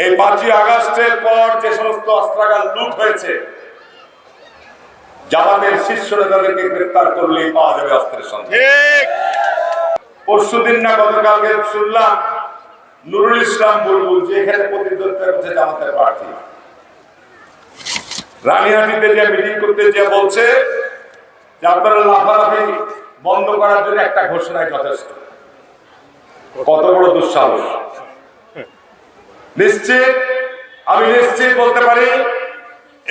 এই 5ই আগস্টের পর যে সমস্ত অস্ত্রাগার লুট হয়েছে, জামাতের শীর্ষ নেতাদেরকে গ্রেফতার করলেই পাওয়া যাবে অস্ত্রের সন্ধান। পরশুদিন না গতকালকে শুনলাম নুরুল ইসলাম বুলবুল যে এখানে প্রতিদ্বন্দ্বিতা করছে জামাতের প্রার্থী, রানীহাটিতে যে মিটিং করতে যে বলছে যে আপনারা লাফালাফি বন্ধ করার জন্য একটা ঘোষণাই যথেষ্ট। কত বড় দুঃসাহস! নিশ্চিত, আমি নিশ্চিত বলতে পারি,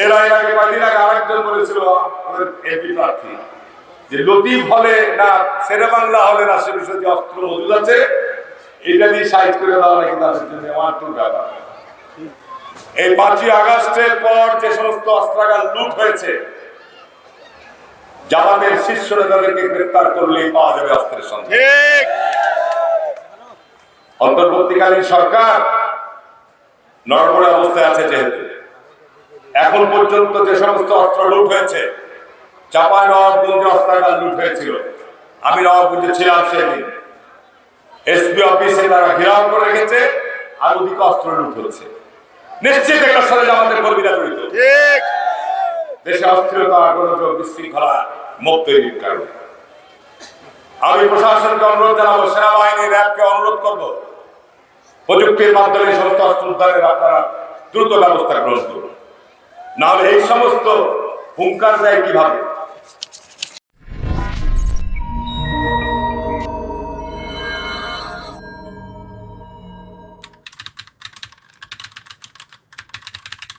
এর আগে কয়েকদিন আগে আরেকজন বলেছিল আমাদের এমপি প্রার্থী যে লতিফ হলে না শেরে বাংলা হলের আশেপাশে যে অস্ত্র মজুদ আছে এটা দিয়ে সাইজ করে দেওয়া নাকি তাদের জন্য ওয়ান্টুর ব্যাপার। এই 5ই আগস্টের পর যে সমস্ত অস্ত্রাগার লুট হয়েছে, জামাতের শীর্ষ নেতাদেরকে গ্রেফতার করলেই পাওয়া যাবে অস্ত্রের সন্ধান। অন্তর্বর্তীকালীন সরকার নড়বড়ে অবস্থায় আছে, যেহেতু এখন পর্যন্ত যে সমস্ত অস্ত্র লুট হয়েছে, চাঁপাইনবাবগঞ্জে অস্ত্রাগার লুট হয়েছিল, আমি নবাবগঞ্জে ছিলাম সেদিন, এসপি অফিসে তারা ঘেরাও করে রেখেছে, আর ওদিকে অস্ত্র লুট হচ্ছে। নিশ্চিত এটার সাথে আমাদের কর্মীরা জড়িত, দেশে অস্থিরতা, গোলযোগ, বিশৃঙ্খলা মুখ তৈরির কারণে। আমি প্রশাসনকে অনুরোধ জানাবো, সেনাবাহিনী র্যাবকে অনুরোধ করবো, প্রযুক্তির মাধ্যমে সমস্ত অস্ত্র উদ্ধারের আপনারা দ্রুত ব্যবস্থা গ্রহণ করুন, নাহলে এই সমস্ত হুঙ্কার দেয় কিভাবে?